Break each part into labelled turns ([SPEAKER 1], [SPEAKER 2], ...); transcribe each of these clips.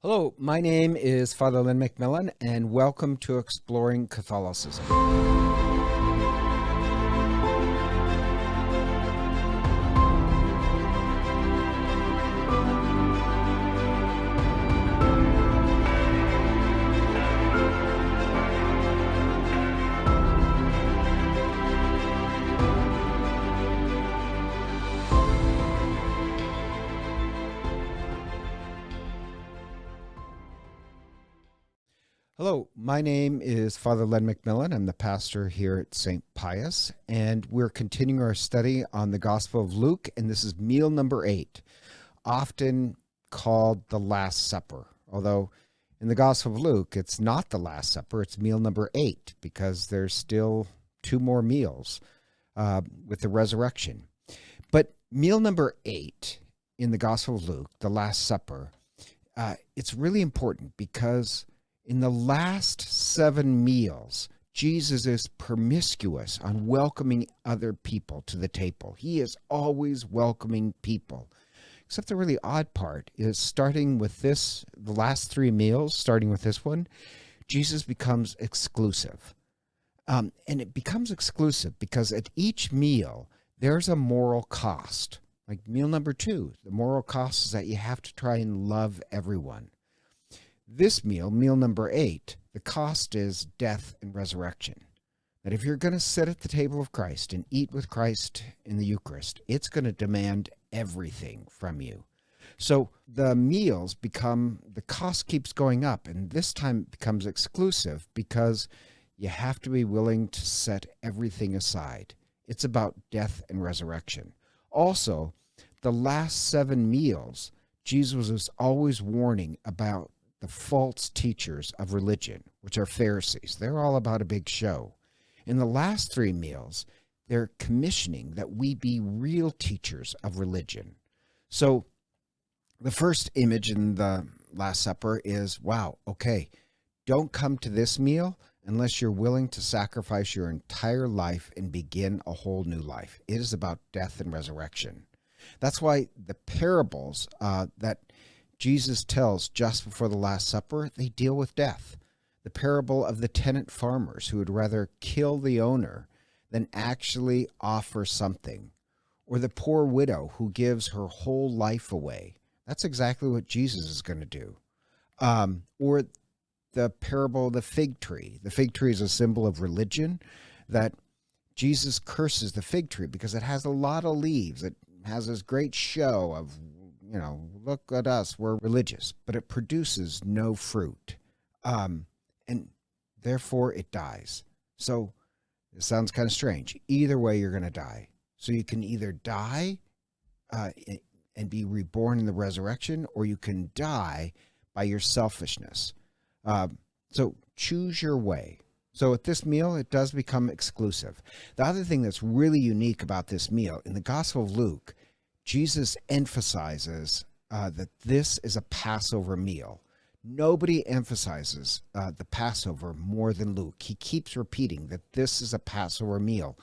[SPEAKER 1] Hello, my name is Father Lynn McMillan, and welcome to Exploring Catholicism. Hello, my name is Father Len McMillan. I'm the pastor here at St. Pius, and we're continuing our study on the Gospel of Luke, and this is meal number 8, often called the Last Supper. Although in the Gospel of Luke, it's not the Last Supper, it's meal number 8, because there's still 2 more meals with the resurrection. But meal number 8 in the Gospel of Luke, the Last Supper, it's really important because in the last 7 meals, Jesus is promiscuous on welcoming other people to the table. He is always welcoming people. Except the really odd part is starting with this, the last 3 meals, starting with this one, Jesus becomes exclusive. And it becomes exclusive because at each meal, there's a moral cost. Like meal number 2, the moral cost is that you have to try and love everyone. This meal, meal number 8, the cost is death and resurrection. That if you're going to sit at the table of Christ and eat with Christ in the Eucharist, it's going to demand everything from you. So the meals become, the cost keeps going up, and this time it becomes exclusive because you have to be willing to set everything aside. It's about death and resurrection. Also, the last 7 meals, Jesus was always warning about the false teachers of religion, which are Pharisees. They're all about a big show. In the last 3 meals, they're commissioning that we be real teachers of religion. So the first image in the Last Supper is, wow, okay, don't come to this meal unless you're willing to sacrifice your entire life and begin a whole new life. It is about death and resurrection. That's why the parables that Jesus tells just before the Last Supper, they deal with death. The parable of the tenant farmers who would rather kill the owner than actually offer something. Or the poor widow who gives her whole life away. That's exactly what Jesus is going to do. Or the parable of the fig tree. The fig tree is a symbol of religion, that Jesus curses the fig tree because it has a lot of leaves. It has this great show of, look at us, we're religious, but it produces no fruit. And therefore it dies. So it sounds kind of strange. Either way, you're going to die. So you can either die and be reborn in the resurrection, or you can die by your selfishness. So choose your way. So at this meal, it does become exclusive. The other thing that's really unique about this meal, in the Gospel of Luke, Jesus emphasizes that this is a Passover meal. Nobody emphasizes the Passover more than Luke. He keeps repeating that this is a Passover meal.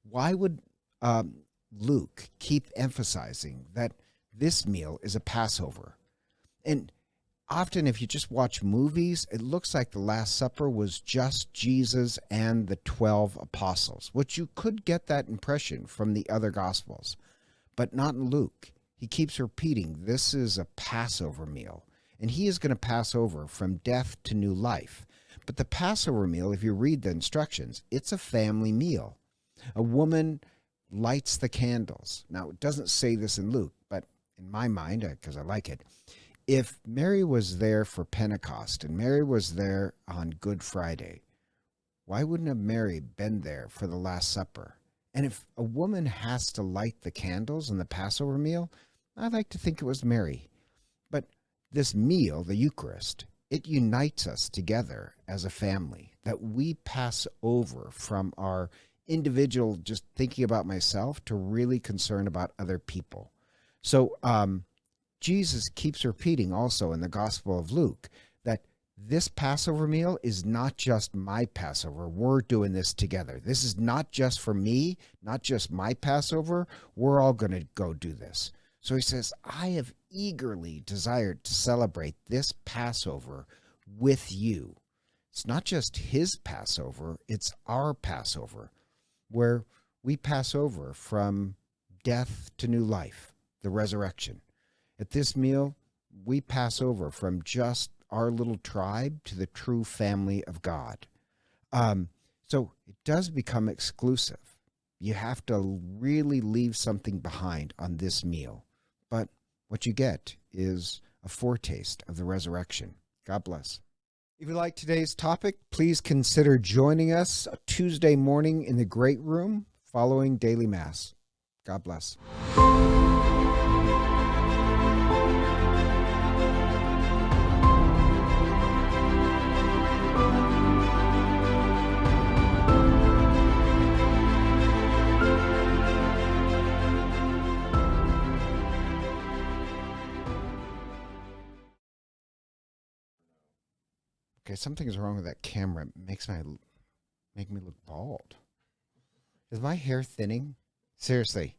[SPEAKER 1] Why would Luke keep emphasizing that this meal is a Passover? And often if you just watch movies, it looks like the Last Supper was just Jesus and the 12 apostles, which you could get that impression from the other Gospels. But not in Luke. He keeps repeating, this is a Passover meal. And he is going to pass over from death to new life. But the Passover meal, if you read the instructions, it's a family meal. A woman lights the candles. Now, it doesn't say this in Luke, but in my mind, because I like it, if Mary was there for Pentecost and Mary was there on Good Friday, why wouldn't have Mary been there for the Last Supper? And if a woman has to light the candles in the Passover meal, I like to think it was Mary. But this meal, the Eucharist, it unites us together as a family, that we pass over from our individual just thinking about myself to really concern about other people. So Jesus keeps repeating also in the Gospel of Luke that this Passover meal is not just my Passover. We're doing this together. This is not just for me, not just my Passover. We're all going to go do this. So he says, I have eagerly desired to celebrate this Passover with you. It's not just his Passover, it's our Passover, where we pass over from death to new life, the resurrection. At this meal, we pass over from just our little tribe to the true family of God. So it does become exclusive. You have to really leave something behind on this meal. But what you get is a foretaste of the resurrection. God bless. If you like today's topic, please consider joining us Tuesday morning in the Great Room following daily Mass. God bless. Okay, something's wrong with that camera. It makes make me look bald. Is my hair thinning? Seriously.